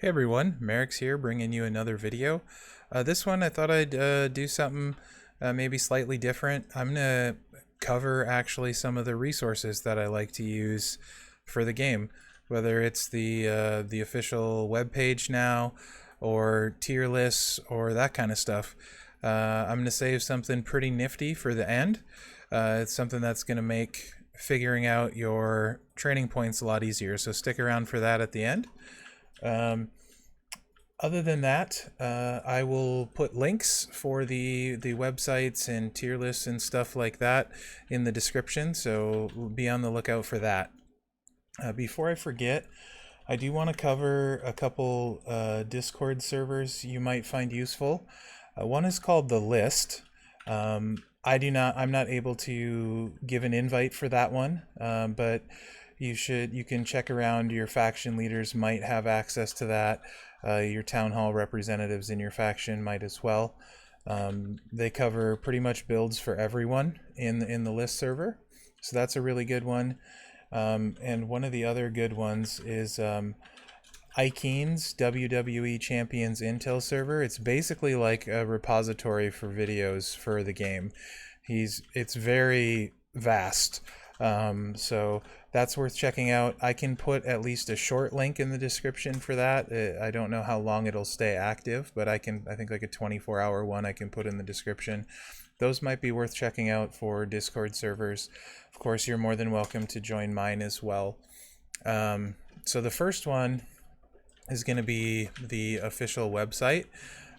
Hey everyone, Mherex here bringing you another video. This one I thought I'd do something maybe slightly different. I'm going to cover actually some of the resources that I like to use for the game, whether it's the official web page now or tier lists or that kind of stuff. I'm going to save something pretty nifty for the end. It's something that's going to make figuring out your training points a lot easier, so stick around for that at the end. Other than that, I will put links for the websites and tier lists and stuff like that in the description, so be on the lookout for that. Before I forget, I do want to cover a couple Discord servers you might find useful. One is called The List. I'm not able to give an invite for that one, but you can check around. Your faction leaders might have access to that. Your town hall representatives in your faction might as well. They cover pretty much builds for everyone in the list server, so that's a really good one. And one of the other good ones is Ikeen's WWE Champions Intel server. It's basically like a repository for videos for the game. It's very vast. So that's worth checking out. I can put at least a short link in the description for that. I don't know how long it'll stay active, but I think like a 24-hour one I can put in the description. Those might be worth checking out for Discord servers. Of course, you're more than welcome to join mine as well. So the first one is going to be the official website.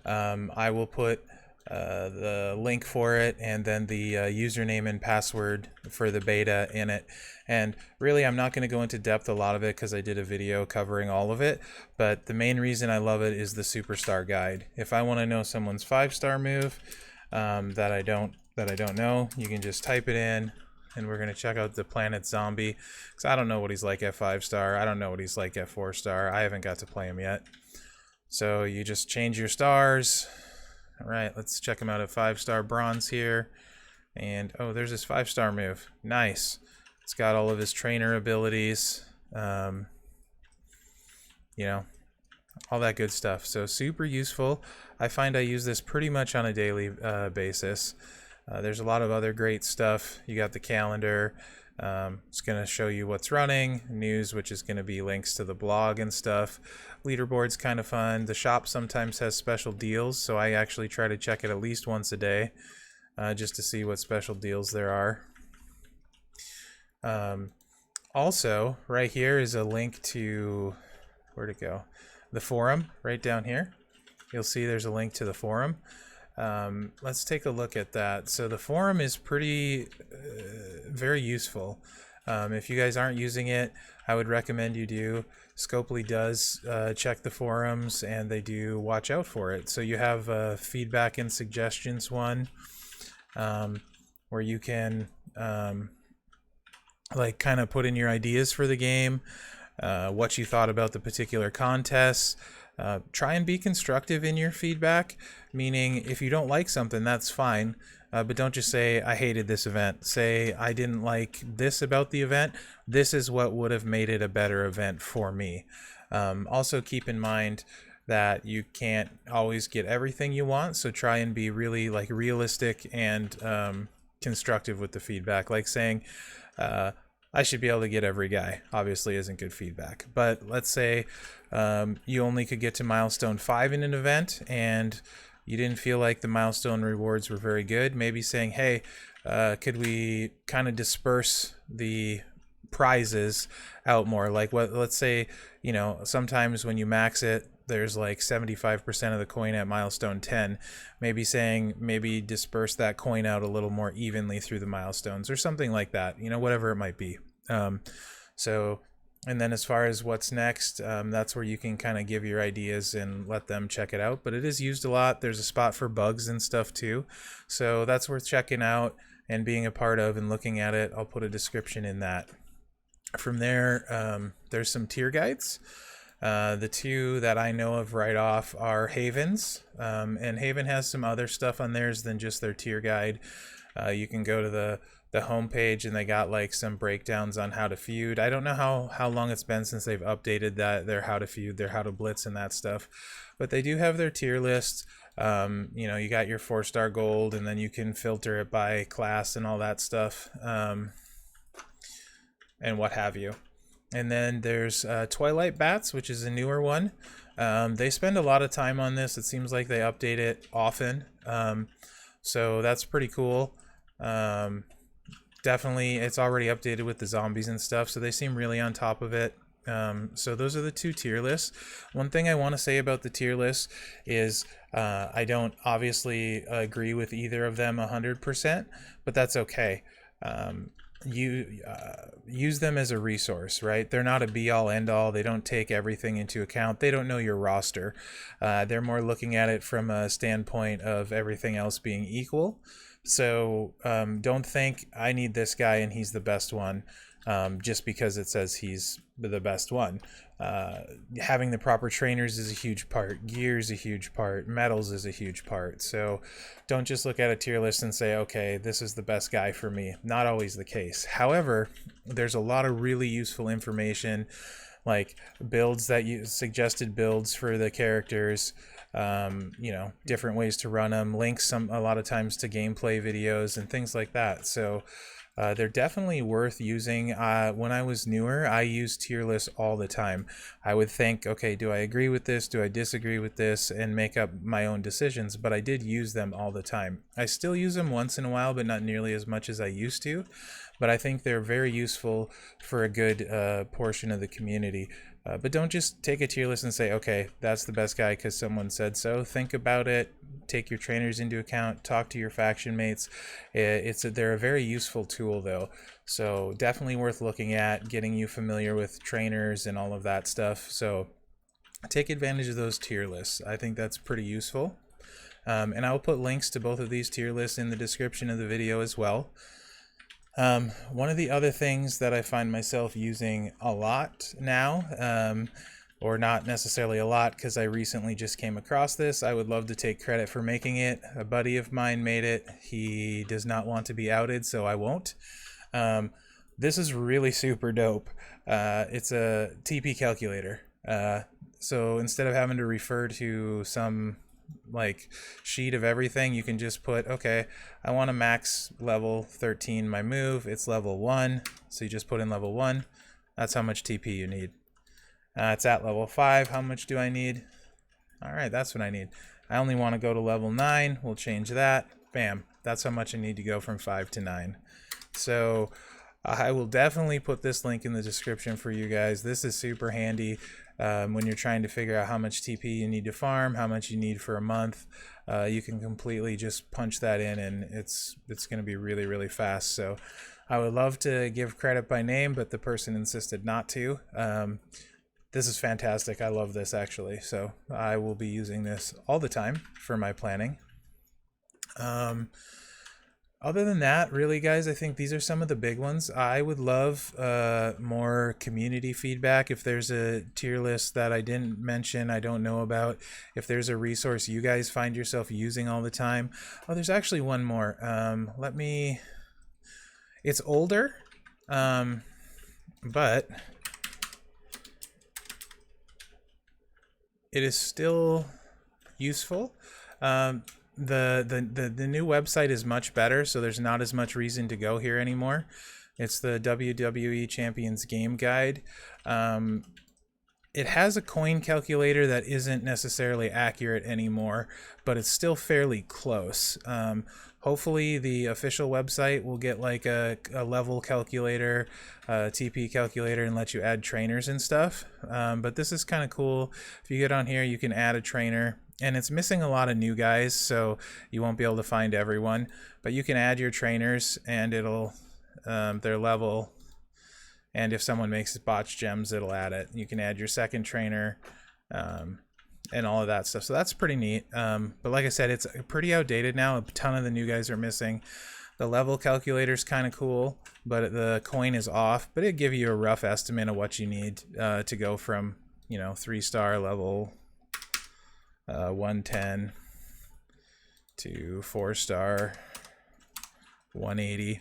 I will put the link for it and then the username and password for the beta in it. And really, I'm not going to go into depth a lot of it because I did a video covering all of it, but the main reason I love it is the superstar guide. If I want to know someone's 5-star move that I don't know, you can just type it in, and we're going to check out the Planet Zombie, because I don't know what he's like at 5-star. I don't know what he's like at 4-star. I haven't got to play him yet. So you just change your stars. All right, let's check him out at 5-star bronze here. And oh, there's his 5-star move. Nice. It's got all of his trainer abilities. You know, all that good stuff. So super useful. I find I use this pretty much on a daily basis. There's a lot of other great stuff. You got the calendar. It's going to show you what's running. News, which is going to be links to the blog and stuff. Leaderboard's kind of fun. The shop sometimes has special deals, so I actually try to check it at least once a day just to see what special deals there are. Also, right here is a link to, where'd it go? The forum, right down here. You'll see there's a link to the forum. Let's take a look at that. So the forum is pretty very useful. If you guys aren't using it, I would recommend you do. Scopely does check the forums, and they do watch out for it. So you have feedback and suggestions one, where you can like kind of put in your ideas for the game, what you thought about the particular contests. Try and be constructive in your feedback, meaning if you don't like something, that's fine, but don't just say, I hated this event. Say, I didn't like this about the event. This is what would have made it a better event for me. Also keep in mind that you can't always get everything you want, so try and be really like realistic and constructive with the feedback. Like saying, I should be able to get every guy, obviously isn't good feedback. But let's say you only could get to milestone 5 in an event and you didn't feel like the milestone rewards were very good. Maybe saying, hey, could we kind of disperse the prizes out more? Like let's say, you know, sometimes when you max it, there's like 75% of the coin at milestone 10. Maybe disperse that coin out a little more evenly through the milestones or something like that, you know, whatever it might be. And then as far as what's next, that's where you can kind of give your ideas and let them check it out. But it is used a lot. There's a spot for bugs and stuff too. So that's worth checking out and being a part of and looking at it. I'll put a description in that. From there, there's some tier guides. The two that I know of right off are Haven's, and Haven has some other stuff on theirs than just their tier guide. You can go to the homepage and they got like some breakdowns on how to feud. I don't know how long it's been since they've updated that, their how to feud, their how to blitz and that stuff, but they do have their tier lists. You know, you got your 4-star gold, and then you can filter it by class and all that stuff, and what have you. And then there's Twilight Bats, which is a newer one. They spend a lot of time on this. It seems like they update it often, so that's pretty cool. Definitely, it's already updated with the zombies and stuff, so they seem really on top of it. So those are the two tier lists. One thing I want to say about the tier list is I don't obviously agree with either of them 100%, but that's okay. You use them as a resource, right? They're not a be-all end-all. They don't take everything into account. They don't know your roster. They're more looking at it from a standpoint of everything else being equal. So don't think I need this guy and he's the best one just because it says he's the best one. Having the proper trainers is a huge part. Gear is a huge part. Metals is a huge part. So don't just look at a tier list and say, okay, this is the best guy for me. Not always the case. However, there's a lot of really useful information, like builds that you suggested builds for the characters, you know, different ways to run them, links a lot of times to gameplay videos and things like that. So they're definitely worth using. When I was newer, I used tier lists all the time. I would think, okay, do I agree with this? Do I disagree with this? And make up my own decisions. But I did use them all the time. I still use them once in a while, but not nearly as much as I used to. But I think they're very useful for a good portion of the community. But don't just take a tier list and say, okay, that's the best guy because someone said so. Think about it. Take your trainers into account. Talk to your faction mates. They're a very useful tool, though. So definitely worth looking at, getting you familiar with trainers and all of that stuff. So take advantage of those tier lists. I think that's pretty useful. And I'll put links to both of these tier lists in the description of the video as well. One of the other things that I find myself using a lot now, or not necessarily a lot because I recently just came across this. I would love to take credit for making it. A buddy of mine made it. He does not want to be outed, so I won't. This is really super dope. It's a TP calculator. So instead of having to refer to some like sheet of everything, you can just put, okay, I want to max level 13 my move. It's level 1, so you just put in level 1. That's how much TP you need. It's at level 5. How much do I need? All right, that's what I need. I only want to go to level 9. We'll change that. Bam. That's how much I need to go from 5 to 9. So I will definitely put this link in the description for you guys. This is super handy when you're trying to figure out how much TP you need to farm, how much you need for a month. You can completely just punch that in, and it's going to be really, really fast. So I would love to give credit by name, but the person insisted not to. This is fantastic. I love this, actually. So I will be using this all the time for my planning. Other than that, really, guys, I think these are some of the big ones. I would love more community feedback. If there's a tier list that I didn't mention, I don't know about, if there's a resource you guys find yourself using all the time. Oh, there's actually one more. It's older, but it is still useful. The new website is much better, so there's not as much reason to go here anymore. It's the WWE Champions Game Guide. It has a coin calculator that isn't necessarily accurate anymore, but it's still fairly close. Hopefully the official website will get like a level calculator, TP calculator, and let you add trainers and stuff. But this is kind of cool. If you get on here, you can add a trainer. And it's missing a lot of new guys, so you won't be able to find everyone. But you can add your trainers, and it'll their level. And if someone makes botch gems, it'll add it. You can add your second trainer, and all of that stuff. So that's pretty neat. But like I said, it's pretty outdated now. A ton of the new guys are missing. The level calculator is kind of cool, but the coin is off. But it'll give you a rough estimate of what you need to go from you know, 3-star level 110 to 4-star 180,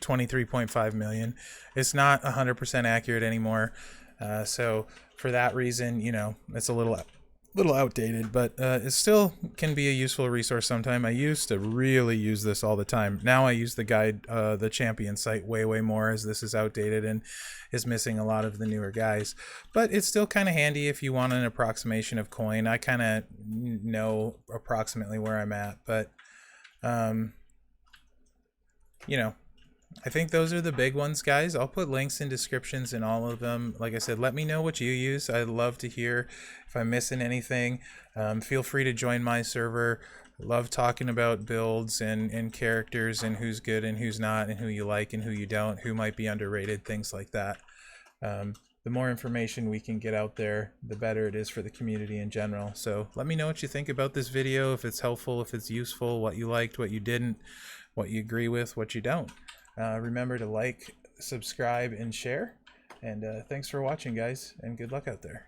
23.5 million. It's not 100% accurate anymore. So for that reason, you know, it's a little outdated, but it still can be a useful resource sometime. I used to really use this all the time. Now I use the guide, the champion site way more, as this is outdated and is missing a lot of the newer guys. But it's still kind of handy if you want an approximation of coin. I kind of know approximately where I'm at, but you know, I think those are the big ones, guys. I'll put links in descriptions in all of them. Like I said, let me know what you use. I'd love to hear if I'm missing anything. Feel free to join my server. I love talking about builds and characters and who's good and who's not and who you like and who you don't, who might be underrated, things like that. The more information we can get out there, the better it is for the community in general. So let me know what you think about this video, if it's helpful, if it's useful, what you liked, what you didn't, what you agree with, what you don't. Remember to like, subscribe, and share. And thanks for watching, guys, and good luck out there.